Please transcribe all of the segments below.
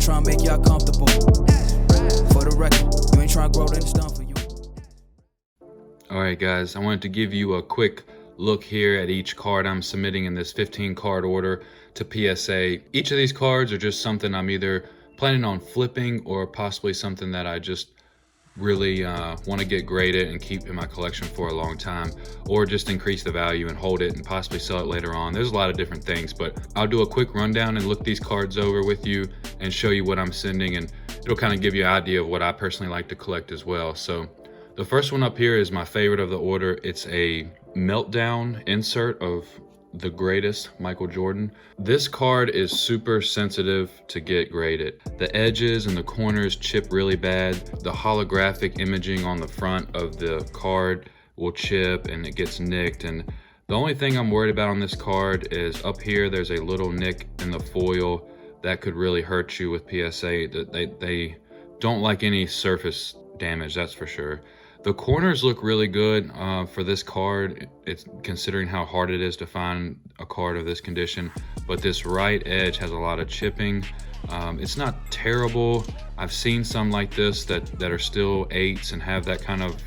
trying to make y'all comfortable. For the record, you ain't trying to grow, then it's done for you. All right, guys, I wanted to give you a quick look here at each card I'm submitting in this 15 card order to PSA. Each of these cards are just something I'm either planning on flipping or possibly something that I just really want to get graded and keep in my collection for a long time, or just increase the value and hold it and possibly sell it later on. There's a lot of different things, but I'll do a quick rundown and look these cards over with you and show you what I'm sending, and it'll kind of give you an idea of what I personally like to collect as well. So the first one up here is my favorite of the order. It's a meltdown insert of the greatest Michael Jordan. This card is super sensitive to get graded. The edges and the corners chip really bad. The holographic imaging on the front of the card will chip and it gets nicked. And the only thing I'm worried about on this card is up here, there's a little nick in the foil that could really hurt you with PSA. They don't like any surface damage, that's for sure. The corners look really good for this card. It's considering how hard it is to find a card of this condition, but this right edge has a lot of chipping. It's not terrible. I've seen some like this that are still 8s and have that kind of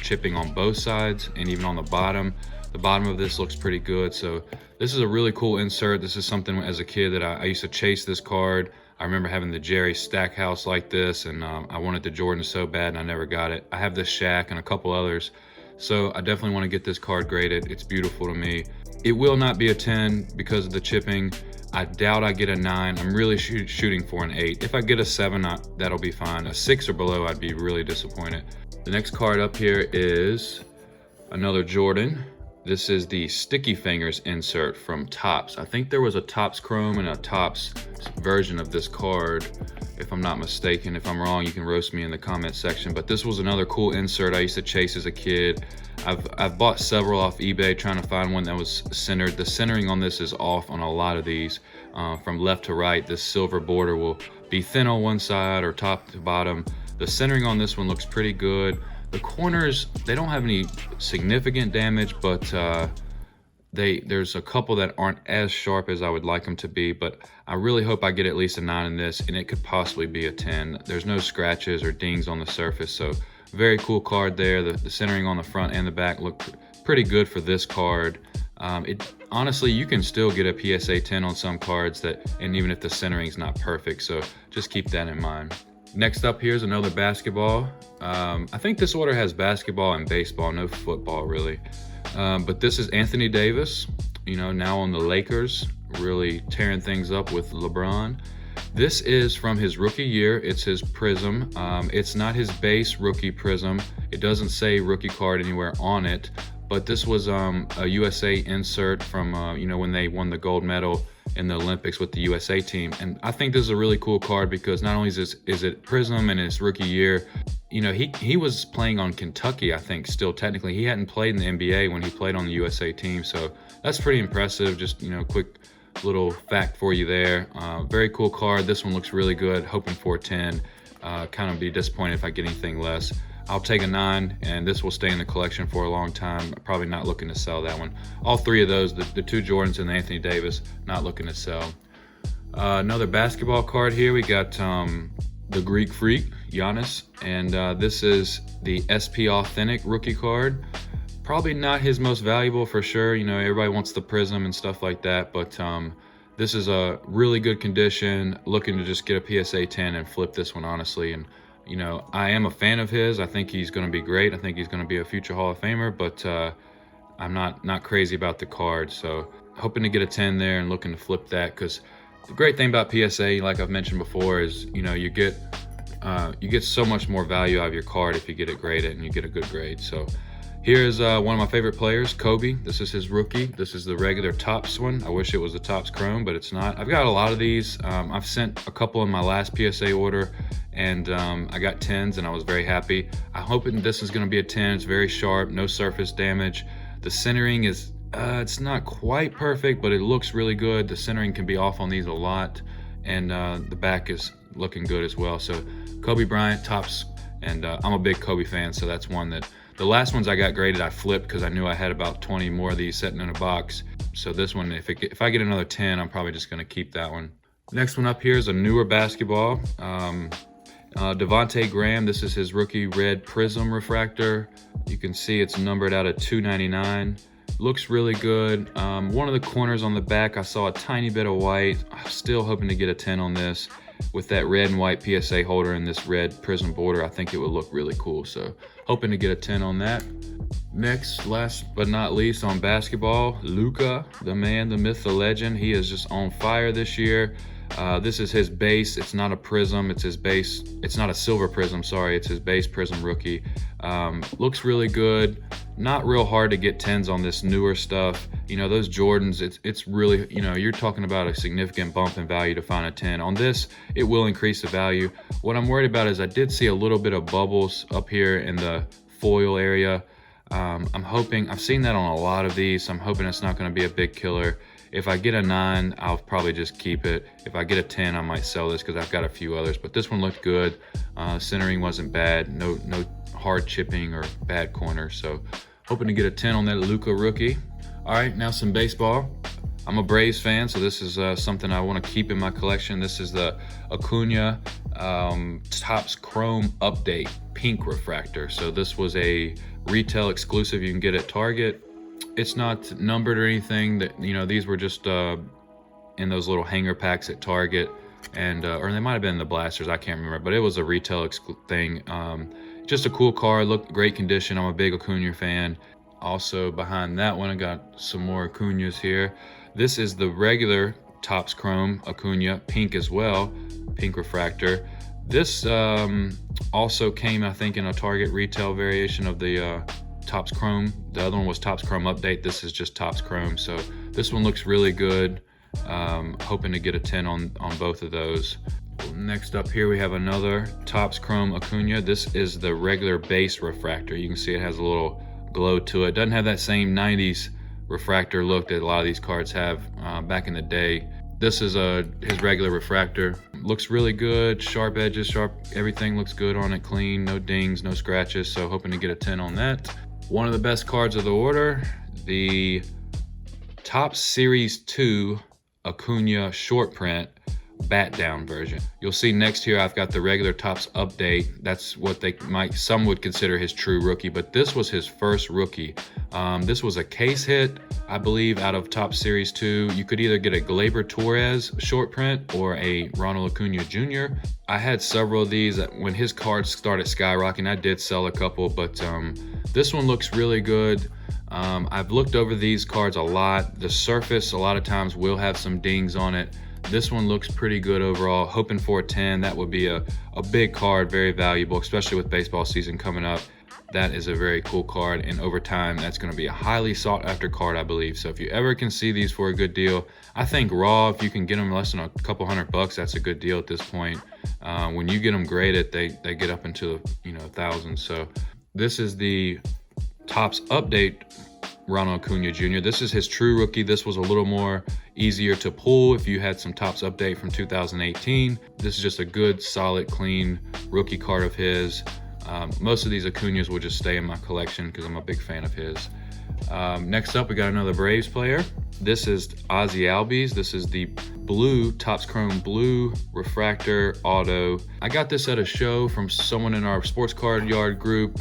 chipping on both sides and even on the bottom. The bottom of this looks pretty good. So this is a really cool insert. This is something as a kid that I used to chase this card. I remember having the Jerry Stackhouse like this, and I wanted the Jordan so bad and I never got it. I have this Shaq and a couple others, so I definitely want to get this card graded. It's beautiful to me. It will not be a 10 because of the chipping. I doubt I get a 9. I'm really shooting for an 8. If I get a 7, that'll be fine. A 6 or below, I'd be really disappointed. The next card up here is another Jordan. This is the Sticky Fingers insert from Topps. I think there was a Topps Chrome and a Topps version of this card, if I'm not mistaken. If I'm wrong, you can roast me in the comment section, but this was another cool insert I used to chase as a kid. I've bought several off eBay trying to find one that was centered. The centering on this is off on a lot of these. From left to right, this silver border will be thin on one side or top to bottom. The centering on this one looks pretty good. The corners, they don't have any significant damage, but there's a couple that aren't as sharp as I would like them to be, but I really hope I get at least a 9 in this, and it could possibly be a 10. There's no scratches or dings on the surface, so very cool card there. The centering on the front and the back look pretty good for this card. Honestly, you can still get a PSA 10 on some cards, and even if the centering's not perfect, so just keep that in mind. Next up here is another basketball. I think this order has basketball and baseball, no football really. But this is Anthony Davis, now on the Lakers, really tearing things up with LeBron. This is from his rookie year. It's his Prism. It's not his base rookie Prism. It doesn't say rookie card anywhere on it, but this was a USA insert from when they won the gold medal in the Olympics with the USA team. And I think this is a really cool card because not only is it Prism in his rookie year, he was playing on Kentucky, I think, still technically. He hadn't played in the NBA when he played on the USA team, so that's pretty impressive. Just quick little fact for you there. Very cool card. This one looks really good. Hoping for a 10. Kind of be disappointed if I get anything less. I'll take a 9, and this will stay in the collection for a long time. Probably not looking to sell that one. All 3 of those, the 2 Jordans and the Anthony Davis, not looking to sell. Another basketball card here. We got the Greek Freak, Giannis, and this is the SP Authentic rookie card. Probably not his most valuable for sure. Everybody wants the Prism and stuff like that, but this is a really good condition. Looking to just get a PSA 10 and flip this one, honestly. And I am a fan of his. I think he's going to be great. I think he's going to be a future Hall of Famer, but I'm not crazy about the card. So hoping to get a 10 there and looking to flip that, because the great thing about PSA, like I've mentioned before, is you get so much more value out of your card if you get it graded and you get a good grade. So here's one of my favorite players, Kobe. This is his rookie. This is the regular Topps one. I wish it was the Topps Chrome, but it's not. I've got a lot of these. I've sent a couple in my last PSA order, and I got 10s, and I was very happy. I'm hoping this is going to be a 10. It's very sharp, no surface damage. The centering is, it's not quite perfect, but it looks really good. The centering can be off on these a lot, and the back is looking good as well. So Kobe Bryant, Topps, and I'm a big Kobe fan, so that's one that the last ones I got graded, I flipped because I knew I had about 20 more of these sitting in a box. So this one, if I get another 10, I'm probably just going to keep that one. Next one up here is a newer basketball. Devontae Graham, this is his rookie red prism refractor. You can see it's numbered out at 299. Looks really good. One of the corners on the back, I saw a tiny bit of white. I'm still hoping to get a 10 on this. With that red and white PSA holder and this red prism border, I think it would look really cool. So hoping to get a 10 on that. Next, last but not least on basketball, Luka, the man, the myth, the legend. He is just on fire this year. This is his base. It's not a prism. It's his base. It's not a silver prism. Sorry, it's his base prism rookie. Looks really good. Not real hard to get 10s on this newer stuff. You know, those Jordans, it's really, you know, you're talking about a significant bump in value to find a 10. On this, it will increase the value. What I'm worried about is I did see a little bit of bubbles up here in the foil area. I'm hoping, I've seen that on a lot of these, so I'm hoping it's not going to be a big killer. If I get a 9, I'll probably just keep it. If I get a 10, I might sell this because I've got a few others. But this one looked good. Centering wasn't bad. No hard chipping or bad corners. So hoping to get a 10 on that Luka rookie. All right, now some baseball. I'm a Braves fan, so this is something I want to keep in my collection. This is the Acuna Topps Chrome Update Pink Refractor. So this was a retail exclusive you can get at Target. It's not numbered or anything. That, you know, these were just in those little hanger packs at Target, and or they might have been in the blasters, I can't remember, but it was a retail thing. Just a cool card, looked great condition. I'm a big Acuna fan. Also behind that one, I got some more Acunas here. This is the regular Topps Chrome Acuna, pink as well, pink refractor. This also came, I think, in a Target retail variation of the Topps Chrome. The other one was Topps Chrome Update. This is just Topps Chrome. So this one looks really good. Hoping to get a 10 on both of those. Next up here, we have another Topps Chrome Acuna. This is the regular base refractor. You can see it has a little glow to it. Doesn't have that same 90s refractor look that a lot of these cards have back in the day. This is his regular refractor. Looks really good, sharp edges, sharp, everything looks good on it, clean, no dings, no scratches. So hoping to get a 10 on that. One of the best cards of the order, the Topps Series 2 Acuna short print bat down version. You'll see next here I've got the regular Topps Update. That's what some would consider his true rookie, but this was his first rookie. This was a case hit, I believe, out of Topps Series 2. You could either get a Gleyber Torres short print or a Ronald Acuna Jr. I had several of these. When his cards started skyrocketing, I did sell a couple, but this one looks really good. I've looked over these cards a lot. The surface a lot of times will have some dings on it. This one looks pretty good overall. Hoping for a 10. That would be a big card, very valuable, especially with baseball season coming up. That is a very cool card, and over time that's going to be a highly sought after card, I believe. So if you ever can see these for a good deal, I think raw, if you can get them less than a couple $100, that's a good deal at this point. When you get them graded, they get up into thousands. So this is the Topps Update Ronald Acuna Jr. This is his true rookie. This was a little more easier to pull if you had some Topps Update from 2018. This is just a good, solid, clean rookie card of his. Most of these Acunas will just stay in my collection because I'm a big fan of his. Next up, we got another Braves player. This is Ozzie Albies. This is the blue Topps Chrome Blue Refractor Auto. I got this at a show from someone in our sports card yard group.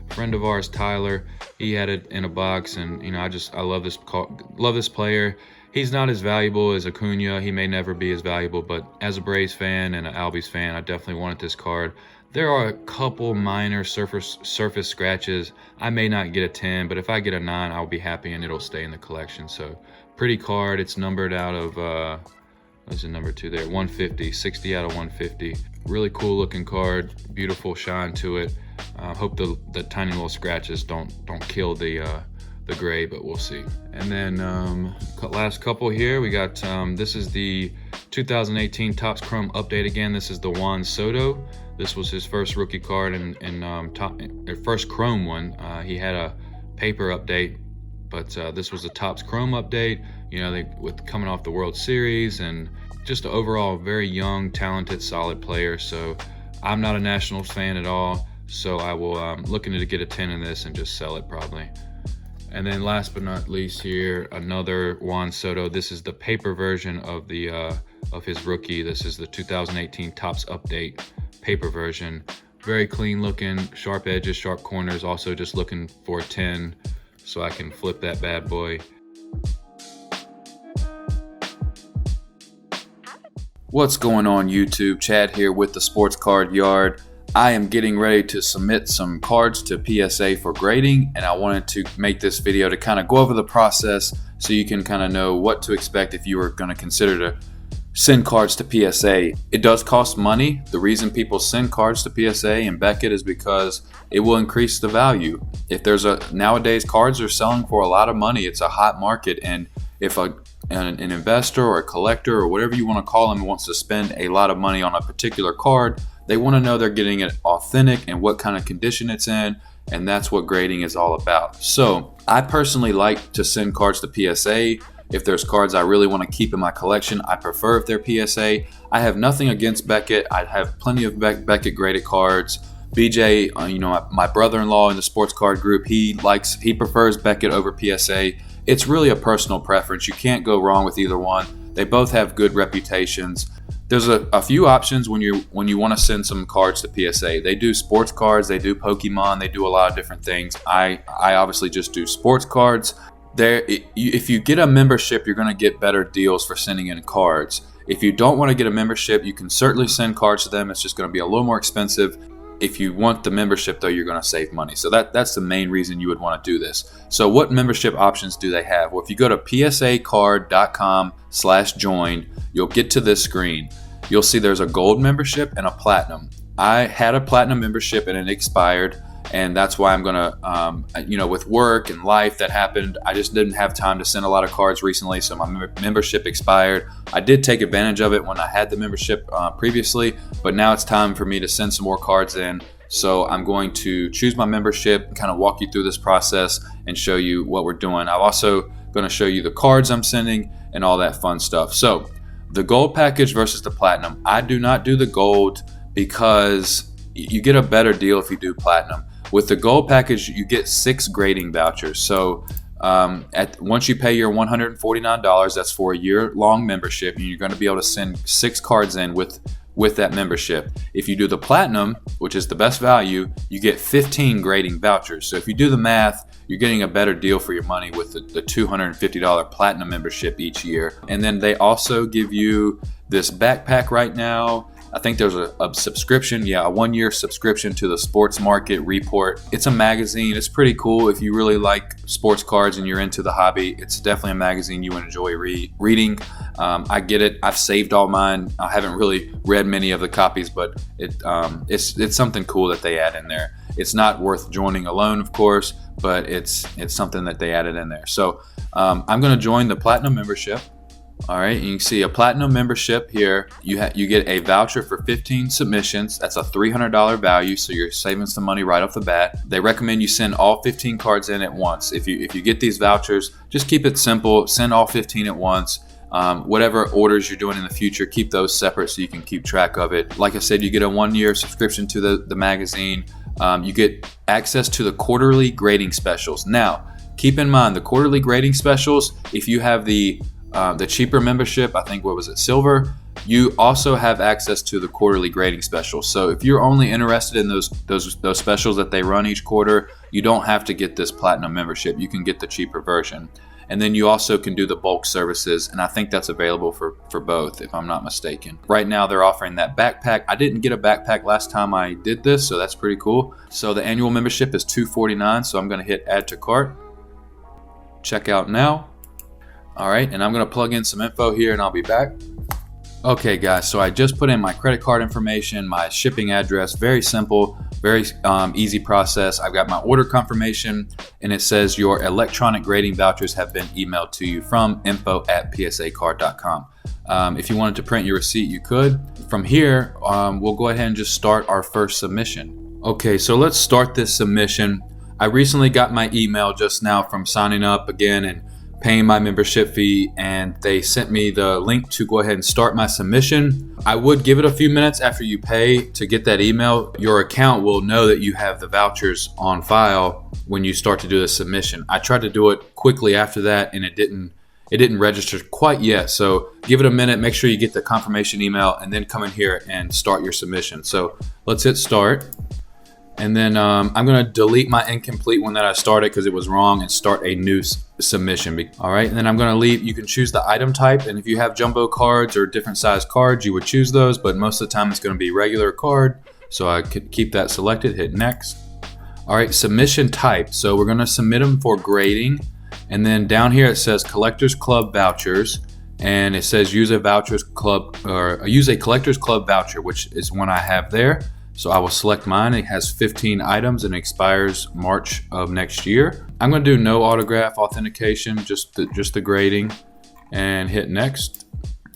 Friend of ours, Tyler. He had it in a box, and I love this player. He's not as valuable as Acuna. He may never be as valuable, but as a Braves fan and an Albies fan, I definitely wanted this card. There are a couple minor surface scratches. I may not get a 10, but if I get a 9, I'll be happy and it'll stay in the collection. So pretty card. It's numbered out of what's the number 2 there? 150, 60 out of 150. Really cool looking card. Beautiful shine to it. Hope the tiny little scratches don't kill the gray, but we'll see. And then last couple here, we got this is the 2018 Topps Chrome Update again. This is the Juan Soto. This was his first rookie card and first Chrome one. He had a paper update, but this was the Topps Chrome Update. With coming off the World Series and just an overall very young, talented, solid player. So I'm not a Nationals fan at all. So I will looking to get a 10 in this and just sell it probably. And then last but not least here, another Juan Soto. This is the paper version of the of his rookie. This is the 2018 Topps Update paper version. Very clean looking, sharp edges, sharp corners. Also just looking for a 10 so I can flip that bad boy. What's going on YouTube? Chad here with the Sports Card Yard. I am getting ready to submit some cards to PSA for grading, and I wanted to make this video to kind of go over the process so you can kind of know what to expect if you were going to consider to send cards to PSA. It does cost money. The reason people send cards to PSA and Beckett is because it will increase the value. If there's nowadays cards are selling for a lot of money. It's a hot market, and if an investor or a collector or whatever you want to call them wants to spend a lot of money on a particular card, they want to know they're getting it authentic and what kind of condition it's in, and that's what grading is all about. So I personally like to send cards to PSA. If there's cards I really want to keep in my collection, I prefer if they're PSA. I have nothing against Beckett. I have plenty of Beckett graded cards. BJ, my brother-in-law in the sports card group, he prefers Beckett over PSA. It's really a personal preference. You can't go wrong with either one. They both have good reputations. There's a few options when you want to send some cards to PSA. They do sports cards, they do Pokemon, they do a lot of different things. I obviously just do sports cards. If you get a membership, you're going to get better deals for sending in cards. If you don't want to get a membership, you can certainly send cards to them. It's just going to be a little more expensive. If you want the membership, though, you're going to save money. So that's the main reason you would want to do this. So what membership options do they have? Well, if you go to psacard.com/join, you'll get to this screen. You'll see there's a gold membership and a platinum. I had a platinum membership and it expired. And that's why I'm going to, with work and life that happened, I just didn't have time to send a lot of cards recently. So my membership expired. I did take advantage of it when I had the membership previously, but now it's time for me to send some more cards in. So I'm going to choose my membership and kind of walk you through this process and show you what we're doing. I'm also going to show you the cards I'm sending and all that fun stuff. So the gold package versus the platinum. I do not do the gold because you get a better deal if you do platinum. With the gold package, you get 6 grading vouchers. So once you pay your $149, that's for a year-long membership, and you're going to be able to send 6 cards in with that membership. If you do the platinum, which is the best value, you get 15 grading vouchers. So if you do the math, you're getting a better deal for your money with the $250 platinum membership each year. And then they also give you this backpack right now. I think there's a subscription, a 1-year subscription to the Sports Market Report. It's a magazine. It's pretty cool if you really like sports cards and you're into the hobby. It's definitely a magazine you would enjoy reading. I get it. I've saved all mine. I haven't really read many of the copies, but it's something cool that they add in there. It's not worth joining alone, of course, but it's something that they added in there. So I'm going to join the Platinum membership. All right, and you can see a platinum membership here. You get a voucher for 15 submissions. That's a $300 value, so you're saving some money right off the bat. They recommend you send all 15 cards in at once. If you get these vouchers, just keep it simple. Send all 15 at once. Whatever orders you're doing in the future, keep those separate so you can keep track of it. Like I said, you get a 1-year subscription to the magazine. You get access to the quarterly grading specials. Now, keep in mind the quarterly grading specials. If you have the cheaper membership, I think, what was it, silver, you also have access to the quarterly grading specials. So if you're only interested in those specials that they run each quarter, you don't have to get this platinum membership. You can get the cheaper version. And then you also can do the bulk services, and I think that's available for both, if I'm not mistaken. Right now they're offering that backpack. I didn't get a backpack last time I did this, so that's pretty cool. So the annual membership is $249, so I'm going to hit add to cart. Check out now. All right, and I'm going to plug in some info here and I'll be back. Okay guys, so I just put in my credit card information, my shipping address. Very simple, very easy process. I've got my order confirmation, and it says your electronic grading vouchers have been emailed to you from info@psacard.com. If you wanted to print your receipt, you could. From here, we'll go ahead and just start our first submission. Okay, so let's start this submission. I recently got my email just now from signing up again and paying my membership fee, and they sent me the link to go ahead and start my submission. I would give it a few minutes after you pay to get that email. Your account will know that you have the vouchers on file when you start to do the submission. I tried to do it quickly after that, and it didn't it didn't register quite yet. So give it a minute, make sure you get the confirmation email, and then come in here and start your submission. So let's hit start. And then I'm gonna delete my incomplete one that I started because it was wrong and start a new submission. All right, and then I'm gonna leave, you can choose the item type, and if you have jumbo cards or different size cards, you would choose those, but most of the time it's gonna be regular card. So I could keep that selected, hit next. All right, submission type. So we're gonna submit them for grading. And then down here it says Collectors Club vouchers, and it says use a collectors club voucher, which is one I have there. So I will select mine. It has 15 items and expires March of next year. I'm gonna do no autograph authentication, just the grading, and hit next.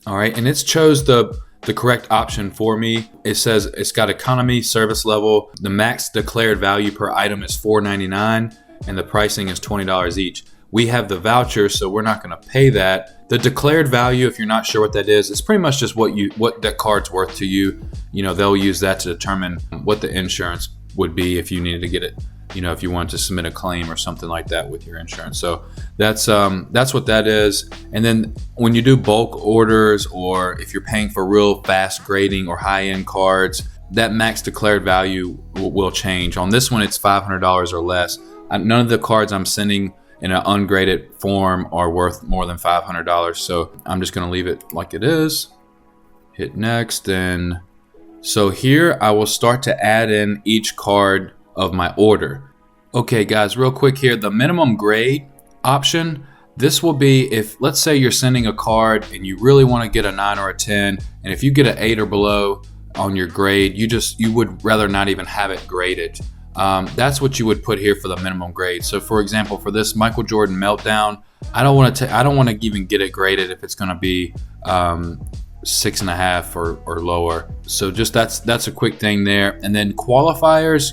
All right, and it's chose the correct option for me. It says it's got economy service level. The max declared value per item is $4.99 and the pricing is $20 each. We have the voucher, so we're not gonna pay that. The declared value, if you're not sure what that is, it's pretty much just what that card's worth to you. You know, they'll use that to determine what the insurance would be if you needed to get it, you know, if you wanted to submit a claim or something like that with your insurance. So that's what that is. And then when you do bulk orders, or if you're paying for real fast grading or high-end cards, that max declared value will change. On this one, it's $500 or less. None of the cards I'm sending in an ungraded form are worth more than $500. So I'm just gonna leave it like it is. Hit next. And so here I will start to add in each card of my order. Okay guys, real quick here, the minimum grade option, this will be if, let's say you're sending a card and you really wanna get a 9 or a 10, and if you get an 8 or below on your grade, you would rather not even have it graded. That's what you would put here for the minimum grade. So for example, for this Michael Jordan Meltdown, I don't want to even get it graded if it's going to be 6.5 or lower. So just that's a quick thing there. And then qualifiers,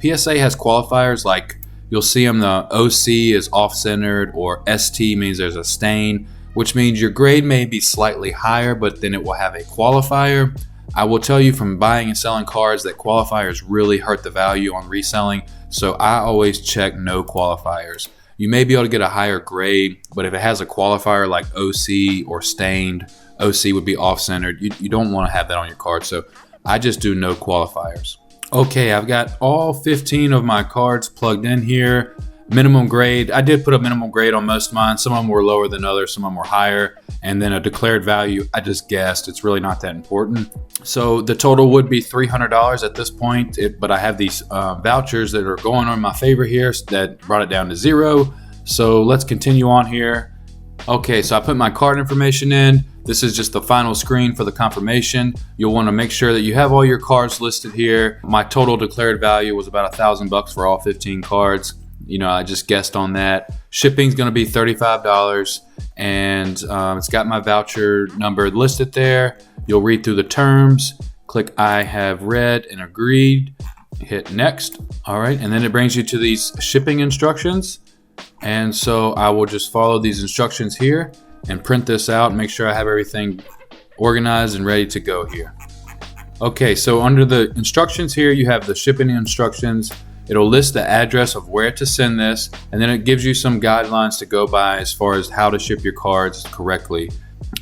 PSA has qualifiers, like you'll see them, the OC is off-centered, or ST means there's a stain, which means your grade may be slightly higher, but then it will have a qualifier. I will tell you from buying and selling cards that qualifiers really hurt the value on reselling. So I always check no qualifiers. You may be able to get a higher grade, but if it has a qualifier like OC or stained, OC would be off-centered. You don't want to have that on your card. So I just do no qualifiers. Okay, I've got all 15 of my cards plugged in here. Minimum grade, I did put a minimum grade on most of mine. Some of them were lower than others, some of them were higher. And then a declared value, I just guessed. It's really not that important. So the total would be $300 at this point, but I have these vouchers that are going on my favor here that brought it down to 0. So let's continue on here. Okay, so I put my card information in. This is just the final screen for the confirmation. You'll want to make sure that you have all your cards listed here. My total declared value was about $1,000 for all 15 cards. You know, I just guessed on that. Shipping's gonna be $35, and it's got my voucher number listed there. You'll read through the terms, click I have read and agreed, hit next. All right, and then it brings you to these shipping instructions. And so I will just follow these instructions here and print this out and make sure I have everything organized and ready to go here. Okay, so under the instructions here, you have the shipping instructions. It'll list the address of where to send this, and then it gives you some guidelines to go by as far as how to ship your cards correctly.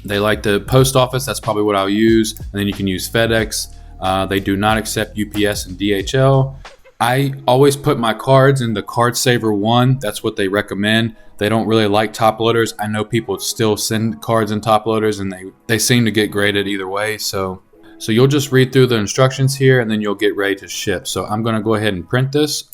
They like the post office, that's probably what I'll use, and then you can use FedEx. They do not accept UPS and DHL. I always put my cards in the Card Saver 1, that's what they recommend. They don't really like top loaders. I know people still send cards in top loaders, and they seem to get graded either way. So you'll just read through the instructions here, and then you'll get ready to ship. So I'm gonna go ahead and print this.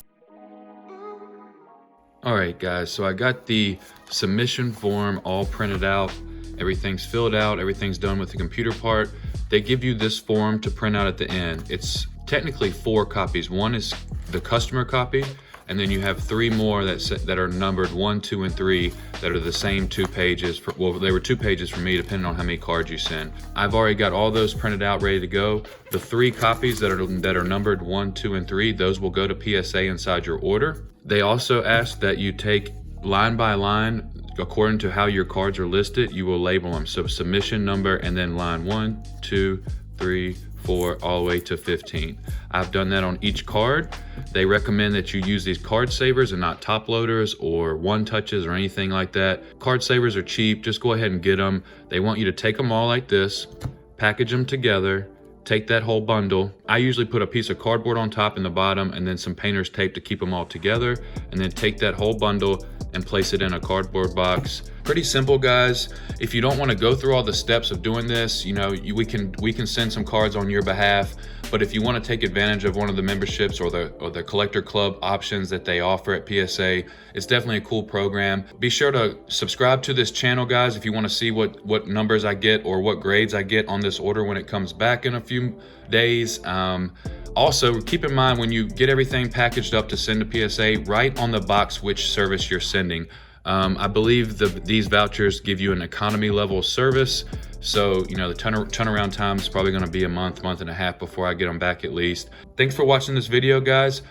All right, guys, so I got the submission form all printed out. Everything's filled out, everything's done with the computer part. They give you this form to print out at the end. It's technically 4 copies. One is the customer copy, and then you have 3 more that are numbered 1, 2, and 3 that are the same 2 pages. Well, they were 2 pages for me, depending on how many cards you send. I've already got all those printed out, ready to go. The 3 copies that are numbered 1, 2, and 3, those will go to PSA inside your order. They also ask that you take line by line, according to how your cards are listed, you will label them. So submission number, and then line 1, 2, 3, 4, all the way to 15. I've done that on each card. They recommend that you use these card savers and not top loaders or one touches or anything like that. Card savers are cheap, just go ahead and get them. They want you to take them all like this, package them together, take that whole bundle. I usually put a piece of cardboard on top and the bottom and then some painter's tape to keep them all together, and then take that whole bundle and place it in a cardboard box. Pretty simple, guys. If you don't want to go through all the steps of doing this, you know, we can send some cards on your behalf. But if you want to take advantage of one of the memberships or the collector club options that they offer at PSA, it's definitely a cool program. Be sure to subscribe to this channel, guys, if you want to see what numbers I get or what grades I get on this order when it comes back in a few days. Also, keep in mind when you get everything packaged up to send to PSA, write on the box which service you're sending. I believe these vouchers give you an economy level service. So, you know, the turnaround time is probably going to be a month and a half before I get them back at least. Thanks for watching this video, guys.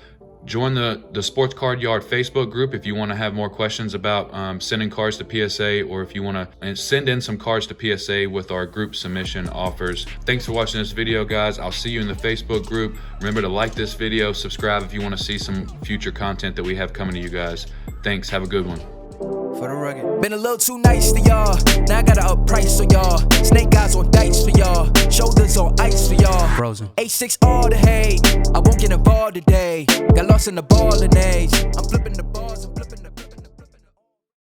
Join the Sports Card Yard Facebook group if you want to have more questions about sending cards to PSA, or if you want to send in some cards to PSA with our group submission offers. Thanks for watching this video, guys. I'll see you in the Facebook group. Remember to like this video, subscribe if you want to see some future content that we have coming to you guys. Thanks. Have a good one. For the rugged. Been a little too nice to y'all. Now I gotta up price for y'all. Snake eyes on dice for y'all. Shoulders on ice for y'all. Frozen. A6 all the hate. I won't get involved today. Got lost in the ball and age. I'm flipping.